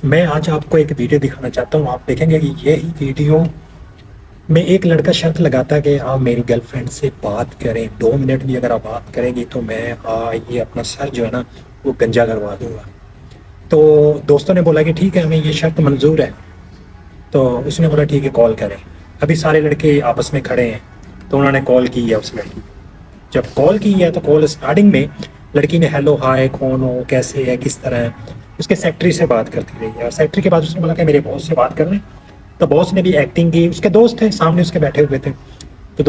میں آج آپ کو ایک ویڈیو دکھانا چاہتا ہوں. آپ دیکھیں گے کہ یہی ویڈیو میں ایک لڑکا شرط لگاتا کہ آپ میری گرل فرینڈ سے بات کریں 2 منٹ بھی اگر آپ بات کریں گی تو میں یہ اپنا سر جو ہے نا وہ گنجا کروا دوں گا. تو دوستوں نے بولا کہ ٹھیک ہے ہمیں یہ شرط منظور ہے. تو اس نے بولا ٹھیک ہے کال کریں. ابھی سارے لڑکے آپس میں کھڑے ہیں تو انہوں نے کال کی ہے اس لڑکی. جب کال کی ہے تو کال اسٹارٹنگ میں لڑکی نے ہیلو ہائے کون ہو کیسے ہے کس طرح ہے اس کے سیکٹری سے بات کرتی رہی ہے. اور سیکٹری کے بعد اس نے بولا کہ میرے باس سے بات کر لیں. تو باس نے بھی ایکٹنگ کی. اس کے دوست تھے سامنے اس کے بیٹھے ہوئے تھے. تو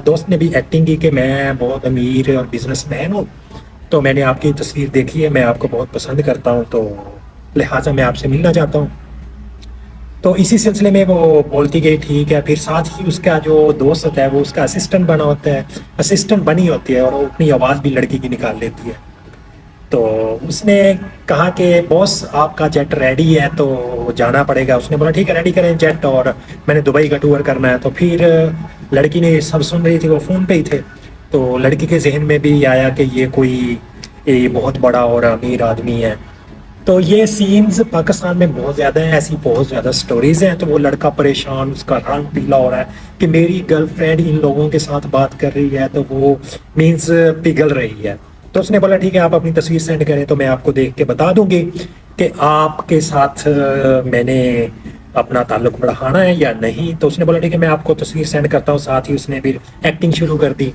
دوست نے بھی ایکٹنگ کی کہ میں بہت امیر اور بزنس مین ہوں تو میں نے آپ کی تصویر دیکھی ہے میں آپ کو بہت پسند کرتا ہوں تو لہٰذا میں آپ سے ملنا چاہتا ہوں. تو اسی سلسلے میں وہ بولتی گئی ٹھیک ہے. پھر ساتھ ہی اس کا جو دوست ہوتا ہے وہ اس کا اسسٹنٹ بنا ہوتا ہے اسسٹنٹ بنی ہوتی ہے اور وہ اپنی آواز بھی لڑکی کی نکال لیتی ہے. تو اس نے کہا کہ باس آپ کا جیٹ ریڈی ہے تو جانا پڑے گا. اس نے بولا ٹھیک ہے ریڈی کریں جیٹ اور میں نے دبئی کا ٹور کرنا ہے. تو پھر لڑکی نے سب سن رہی تھی وہ فون پہ ہی تھے. تو لڑکی کے ذہن میں بھی آیا کہ یہ کوئی بہت بڑا اور امیر آدمی ہے. تو یہ سینز پاکستان میں بہت زیادہ ہیں ایسی بہت زیادہ سٹوریز ہیں. تو وہ لڑکا پریشان اس کا رنگ پیلا ہو رہا ہے کہ میری گرل فرینڈ ان لوگوں کے ساتھ بات کر رہی ہے تو وہ مینز پگھل رہی ہے. تو اس نے بولا ٹھیک ہے آپ اپنی تصویر سینڈ کریں تو میں آپ کو دیکھ کے بتا دوں گی کہ آپ کے ساتھ میں نے اپنا تعلق بڑھانا ہے یا نہیں. تو اس نے بولا ٹھیک ہے میں آپ کو تصویر سینڈ کرتا ہوں. ساتھ ہی اس نے پھر ایکٹنگ شروع کر دی.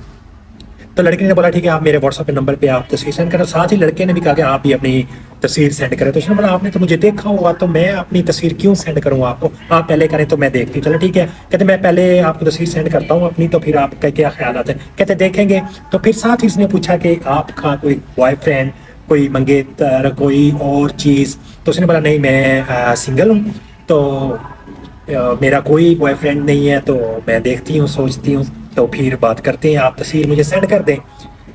تو لڑکی نے بولا ٹھیک ہے آپ میرے واٹس ایپ نمبر پہ آپ تصویر سینڈ کریں. ساتھ ہی لڑکے نے بھی کہا کہ آپ بھی اپنی تصویر سینڈ کریں. تو اس نے بولا آپ نے تو مجھے دیکھا ہوگا تو میں اپنی تصویر کیوں سینڈ کروں آپ کو, آپ پہلے کریں تو میں دیکھتی ہوں. چلو ٹھیک ہے کہتے میں پہلے آپ کو تصویر سینڈ کرتا ہوں اپنی تو پھر آپ کا کیا خیالات ہیں. کہتے دیکھیں گے. تو پھر ساتھ ہی اس نے پوچھا کہ آپ کا کوئی بوائے فرینڈ کوئی منگیتر کوئی اور چیز. تو اس نے بولا نہیں میں سنگل ہوں تو میرا کوئی بوائے فرینڈ نہیں ہے تو میں دیکھتی ہوں سوچتی ہوں تو پھر بات کرتے ہیں آپ تصویر مجھے سینڈ کر دیں.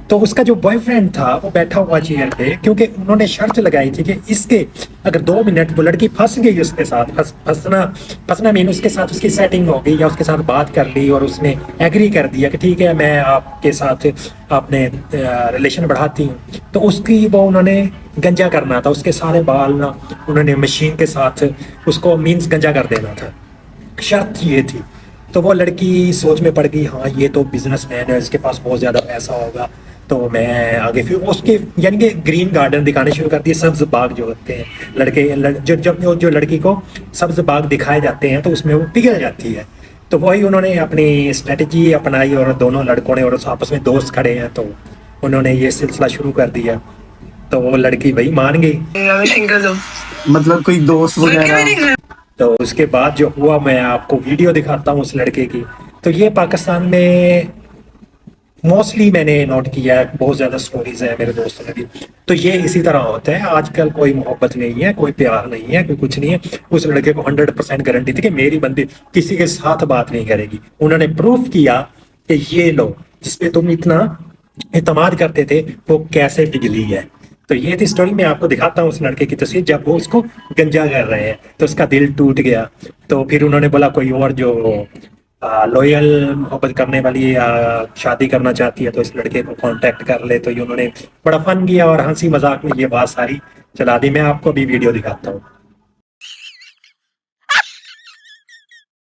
تو اس کا جو بوائے فرینڈ تھا وہ بیٹھا ہوا چیئر پہ کیونکہ انہوں نے شرط لگائی تھی کہ اس کے اگر 2 منٹ وہ لڑکی پھنس گئی اس کے ساتھ پھنسنا مین اس کے ساتھ اس کی سیٹنگ ہو گئی یا اس کے ساتھ بات کر لی اور اس نے ایگری کر دیا کہ ٹھیک ہے میں آپ کے ساتھ اپنے ریلیشن بڑھاتی ہوں. تو اس کی وہ انہوں نے گنجا کرنا تھا. اس کے سارے بال نا انہوں نے مشین کے ساتھ اس کو مینز گنجا کر دینا تھا. شرط یہ تھی. تو وہ لڑکی سوچ میں پڑ گئی ہاں یہ تو بزنس مین ہے اس کے پاس بہت زیادہ پیسہ ہوگا تو میں آگے پھر اس کے یعنی کہ گرین گارڈن دکھانے شروع کر دیے. سبز باغ جو ہوتے ہیں لڑکے جب جو لڑکی کو سبز باغ دکھائے جاتے ہیں تو اس میں وہ پگھل جاتی ہے. تو وہی انہوں نے اپنی اسٹریٹجی اپنائی اور دونوں لڑکوں نے اور آپس میں دوست کھڑے ہیں تو انہوں نے یہ سلسلہ شروع کر دیا. تو وہ لڑکی بھائی مان گئی. مطلب کوئی دوست وغیرہ. تو اس کے بعد جو ہوا میں آپ کو ویڈیو دکھاتا ہوں اس لڑکے کی. تو یہ پاکستان میں موسٹلی میں نے نوٹ کیا ہے بہت زیادہ سٹوریز ہیں میرے دوستوں نے بھی. تو یہ اسی طرح ہوتا ہے. آج کل کوئی محبت نہیں ہے کوئی پیار نہیں ہے کوئی کچھ نہیں ہے. اس لڑکے کو 100% گارنٹی تھی کہ میری بندی کسی کے ساتھ بات نہیں کرے گی. انہوں نے پروف کیا کہ یہ لو جس پہ تم اتنا اعتماد کرتے تھے وہ کیسے پگھلی ہے. تو یہ تھی سٹوری. میں آپ کو دکھاتا ہوں اس لڑکے کی تصویر جب وہ اس کو گنجا کر رہے ہیں تو اس کا دل ٹوٹ گیا. تو پھر انہوں نے بولا کوئی اور جو لوئل محبت کرنے والی شادی کرنا چاہتی ہے تو اس لڑکے کو کانٹیکٹ کر لے. تو انہوں نے بڑا فن کیا اور ہنسی مذاق میں یہ بات ساری چلا دی. میں آپ کو بھی ویڈیو دکھاتا ہوں.